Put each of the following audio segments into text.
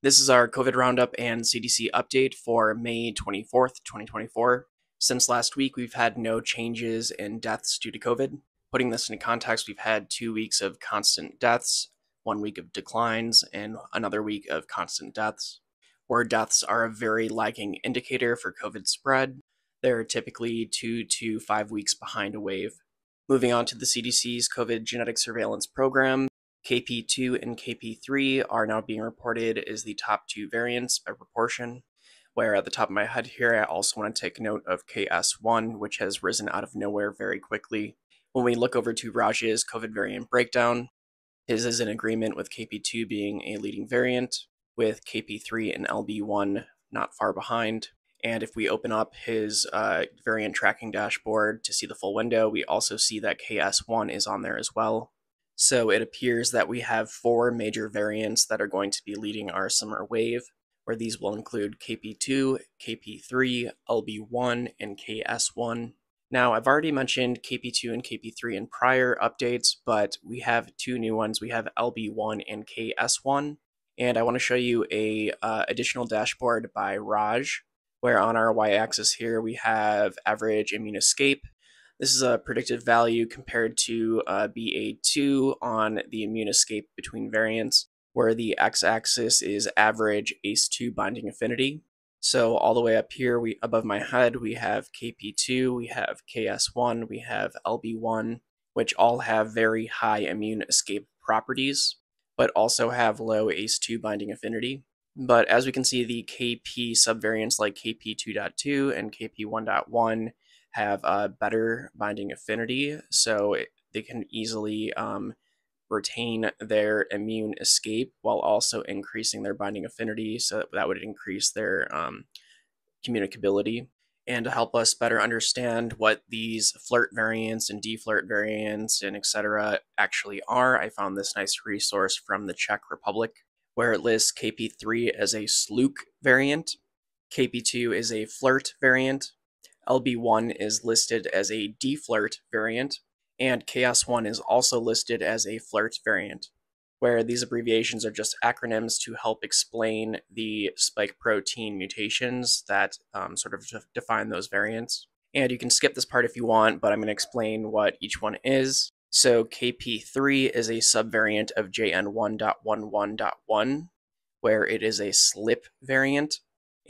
This is our COVID Roundup and CDC update for May 24th, 2024. Since last week, we've had no changes in deaths due to COVID. Putting this into context, we've had 2 weeks of constant deaths, 1 week of declines, and another week of constant deaths. Where deaths are a very lagging indicator for COVID spread, they're typically 2 to 5 weeks behind a wave. Moving on to the CDC's COVID genetic surveillance program, KP2 and KP3 are now being reported as the top 2 variants by proportion, where at the top of my head here, I also want to take note of KS1, which has risen out of nowhere very quickly. When we look over to Raj's COVID variant breakdown, his is in agreement with KP2 being a leading variant, with KP3 and LB1 not far behind. And if we open up his variant tracking dashboard to see the full window, we also see that KS1 is on there as well. So it appears that we have 4 major variants that are going to be leading our summer wave, where these will include KP2, KP3, LB1, and KS1. Now, I've already mentioned KP2 and KP3 in prior updates, but we have 2 new ones. We have LB1 and KS1, and I want to show you a additional dashboard by Raj, where on our y-axis here we have average immune escape. This is a predictive value compared to BA2 on the immune escape between variants, where the x-axis is average ACE2 binding affinity. So all the way up here, above my head, we have KP2, we have KS1, we have LB1, which all have very high immune escape properties, but also have low ACE2 binding affinity. But as we can see, the KP subvariants like KP2.2 and KP1.1 have a better binding affinity, so they can easily retain their immune escape while also increasing their binding affinity, so that would increase their communicability. And to help us better understand what these Flirt variants and DeFlirt variants and etc. actually are, I found this nice resource from the Czech Republic, where it lists KP3 as a Sluque variant, KP2 is a Flirt variant, LB1 is listed as a DeFlirt variant, and KS1 is also listed as a Flirt variant, where these abbreviations are just acronyms to help explain the spike protein mutations that sort of define those variants. And you can skip this part if you want, but I'm going to explain what each one is. So KP3 is a subvariant of JN1.11.1, where it is a SLP variant.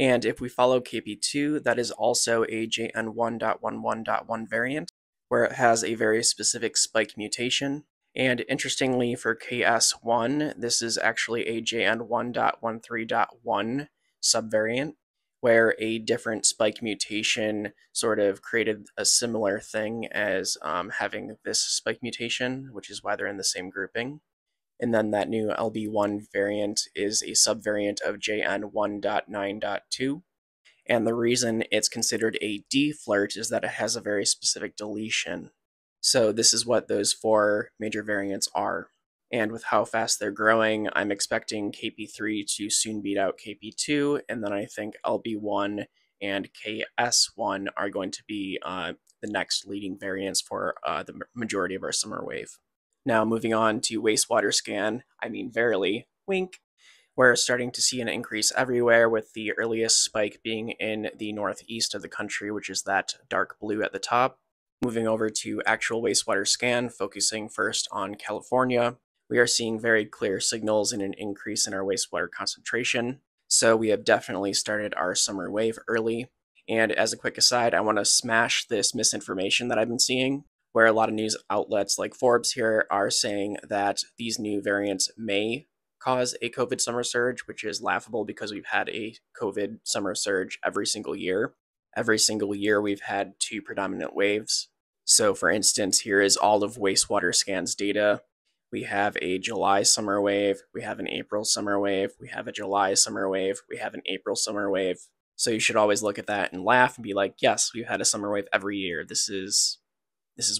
And if we follow KP2, that is also a JN1.11.1 variant, where it has a very specific spike mutation. And interestingly, for KS1, this is actually a JN1.13.1 subvariant, where a different spike mutation sort of created a similar thing as having this spike mutation, which is why they're in the same grouping. And then that new LB1 variant is a subvariant of JN1.9.2. And the reason it's considered a DeFlirt is that it has a very specific deletion. So this is what those 4 major variants are. And with how fast they're growing, I'm expecting KP3 to soon beat out KP2, and then I think LB1 and KS1 are going to be the next leading variants for the majority of our summer wave. Now moving on to wastewater scan, verily, wink, we're starting to see an increase everywhere, with the earliest spike being in the northeast of the country, which is that dark blue at the top. Moving over to actual wastewater scan, focusing first on California, we are seeing very clear signals in an increase in our wastewater concentration. So we have definitely started our summer wave early. And as a quick aside, I want to smash this misinformation that I've been seeing, where a lot of news outlets like Forbes here are saying that these new variants may cause a COVID summer surge, which is laughable because we've had a COVID summer surge every single year. Every single year we've had 2 predominant waves. So for instance, here is all of wastewater scans data. We have a July summer wave, we have an April summer wave, we have a July summer wave, we have an April summer wave. So you should always look at that and laugh and be like, yes, we've had a summer wave every year. This is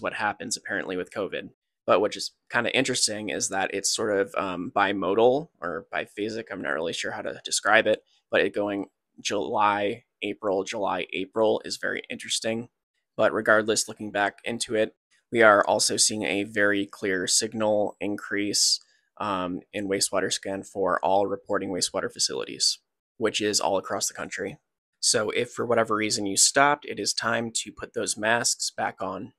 what happens apparently with COVID. But what is kind of interesting is that it's sort of bimodal or biphasic. I'm not really sure how to describe it, but it going July, April is very interesting. But regardless, looking back into it, we are also seeing a very clear signal increase in wastewater scan for all reporting wastewater facilities, which is all across the country. So if for whatever reason you stopped, it is time to put those masks back on.